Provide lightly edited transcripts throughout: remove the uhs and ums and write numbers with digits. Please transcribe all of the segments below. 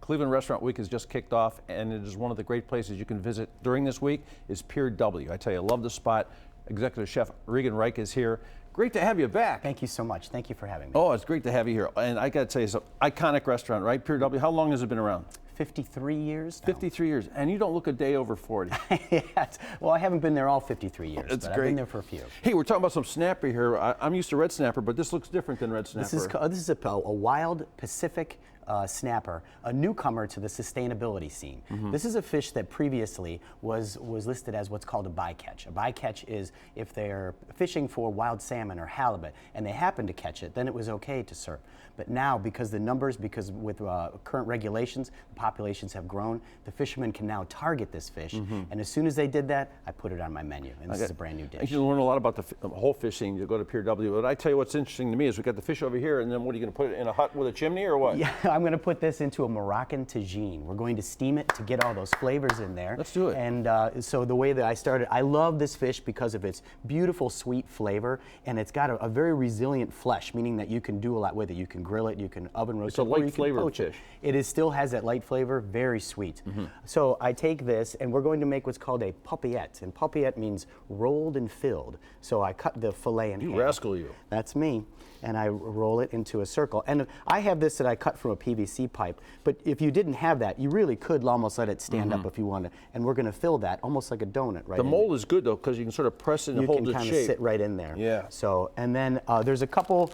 Cleveland Restaurant Week has just kicked off, and it is one of the great places you can visit during this week is Pier W. I tell you, I love the spot. Executive Chef Regan Reik is here. Great to have you back. Thank you so much. Thank you for having me. Oh, it's great to have you here. And I got to tell you, it's an iconic restaurant, right? Pier W. How long has it been around? 53 years now. 53 years. And you don't look a day over 40. Yes. Well, I haven't been there all 53 years, It's but great. I've been there for a few. Hey, we're talking about some snapper here. I'm used to red snapper, but this looks different than red snapper. This is a wild Pacific snapper, a newcomer to the sustainability scene. This is a fish that previously was listed as what's called a bycatch. A bycatch is if they're fishing for wild salmon or halibut and they happen to catch it, then it was okay to serve. But now, because with current regulations, the populations have grown, the fishermen can now target this fish. And as soon as they did that, I put it on my menu, and this is a brand new dish. You can learn a lot about the whole fish scene. You go to Pier W. But I tell you what's interesting to me is we got the fish over here, and then what are you going to put it in a hut with a chimney or what? Yeah, I'm going to put this into a Moroccan tagine. We're going to steam it to get all those flavors in there. Let's do it. And so the way that I started, I love this fish because of its beautiful sweet flavor, and it's got a very resilient flesh, meaning that you can do a lot with it. You can grill it, you can oven roast it. It's a light flavored fish. It still has that light flavor, very sweet. So I take this, and we're going to make what's called a paupillette, and paupillette means rolled and filled. So I cut the fillet in half. You rascal, you. That's me. And I roll it into a circle. And I have this that I cut from a PVC pipe, but if you didn't have that, you really could almost let it stand up if you wanted. And we're going to fill that almost like a donut right The mold is good, though, because you can sort of press it and hold its shape. You can kind of sit right in there. Yeah. So, and then there's a couple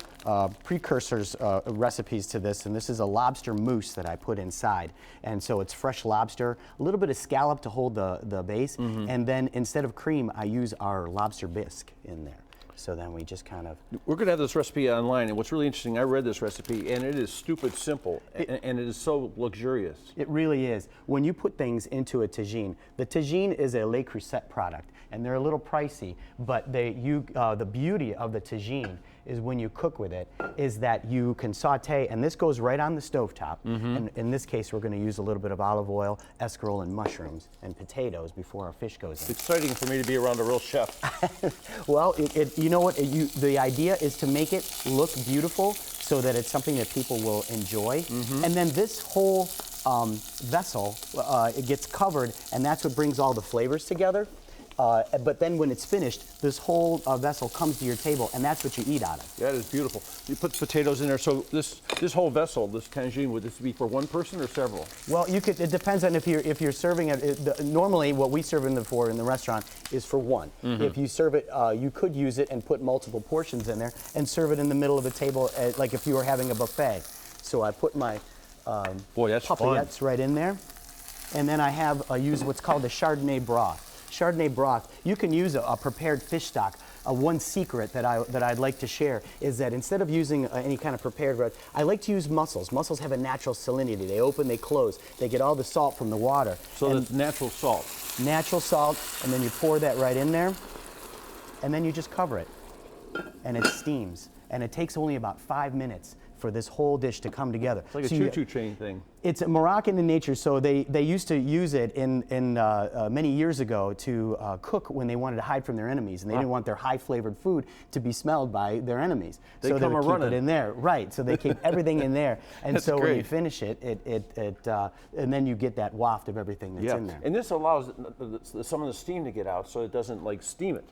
precursors, recipes to this, and this is a lobster mousse that I put inside. And so it's fresh lobster, a little bit of scallop to hold the base, and then instead of cream, I use our lobster bisque in there. So then we just kind of... We're going to have this recipe online, and what's really interesting, I read this recipe, and it is stupid simple, and it is so luxurious. It really is. When you put things into a tagine, the tagine is a Le Creuset product, and they're a little pricey, but the beauty of the tagine is when you cook with it, is that you can saute, and this goes right on the stovetop. And in this case, we're going to use a little bit of olive oil, escarole, and mushrooms, and potatoes before our fish goes in. It's exciting for me to be around a real chef. Well, you know what? The idea is to make it look beautiful so that it's something that people will enjoy. And then this whole vessel, it gets covered, and that's what brings all the flavors together. But then when it's finished, this whole vessel comes to your table, and that's what you eat out of. That is beautiful. You put potatoes in there, so this whole vessel, this tagine, would this be for one person or several? Well, it depends on if you're serving it. Normally, what we serve in the restaurant is for one. If you serve it, you could use it and put multiple portions in there and serve it in the middle of a table, like if you were having a buffet. So I put my paupillettes right in there, and then I use what's called the Chardonnay Broth. Chardonnay broth, you can use a prepared fish stock. One secret that I'd like to share is that instead of using any kind of prepared broth, I like to use mussels. Mussels have a natural salinity. They open, they close. They get all the salt from the water. So that's natural salt. Natural salt, and then you pour that right in there, and then you just cover it, and it steams. And it takes only about 5 minutes for this whole dish to come together. It's like a choo-choo train thing. It's Moroccan in nature, so they used to use it many years ago to cook when they wanted to hide from their enemies, and they didn't want their high-flavored food to be smelled by their enemies. So they would keep it in there, right? So they keep everything in there, and so when you finish it, and then you get that waft of everything that's in there. And this allows some of the steam to get out, so it doesn't like steam it.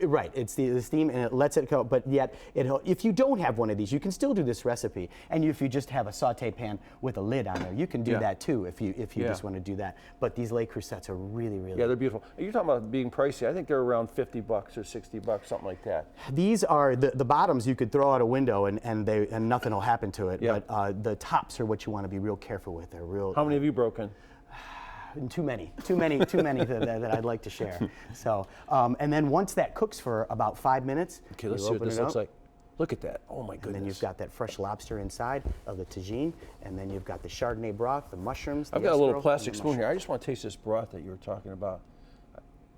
Right, it's the steam, and it lets it go. But yet, if you don't have one of these, you can still do this recipe. And if you just have a saute pan with a lid on there, you can do that too. If you just want to do that. But these Le Creusets are really, really. Yeah, they're beautiful. You're talking about being pricey. I think they're around $50 or $60, something like that. These are the bottoms. You could throw out a window and nothing will happen to it. Yeah. But the tops are what you want to be real careful with. They're real. How many have you broken? Too many that I'd like to share. So, and then once that cooks for about 5 minutes, okay, let's see what this looks like. Look at that. Oh my goodness. And then you've got that fresh lobster inside of the tagine, and then you've got the Chardonnay broth, the mushrooms. I've got a little plastic spoon here. I just want to taste this broth that you were talking about.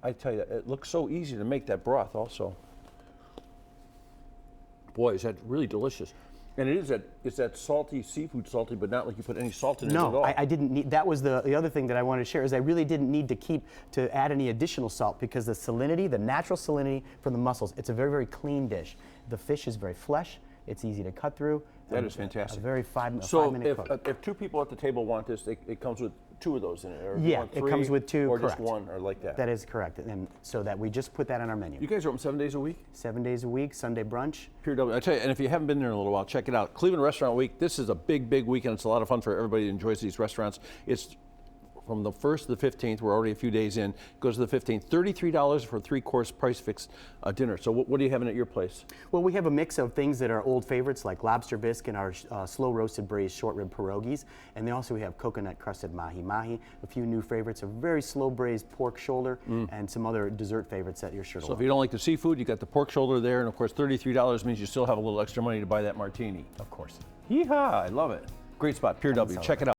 I tell you, it looks so easy to make that broth also. Boy, is that really delicious. And it's that salty, seafood salty, but not like you put any salt in it at all. No, I didn't need, that was the other thing that I wanted to share, is I really didn't need to add any additional salt, because the salinity, the natural salinity from the mussels, it's a very, very clean dish. The fish is very flesh, it's easy to cut through, That is fantastic. A very five-minute So cook. if two people at the table want this, it comes with two of those in it, or Yeah, want it three, comes with two, or correct. just one, or like that. That is correct, and so that we just put that on our menu. You guys are open 7 days a week? 7 days a week, Sunday brunch. Pier W. I tell you, and if you haven't been there in a little while, check it out. Cleveland Restaurant Week. This is a big, big weekend. It's a lot of fun for everybody who enjoys these restaurants. It's from the 1st to the 15th. We're already a few days in. Goes to the 15th. $33 for a 3-course price fixed dinner. So what are you having at your place? Well, we have a mix of things that are old favorites like lobster bisque and our slow roasted braised short rib pierogies. And then also we have coconut crusted mahi-mahi, a few new favorites, a very slow braised pork shoulder, and some other dessert favorites that you're sure to So love. if you don't like the seafood, you got the pork shoulder there. And of course, $33 means you still have a little extra money to buy that martini. Of course. Yeehaw, I love it. Great spot, Pier W. Check it out.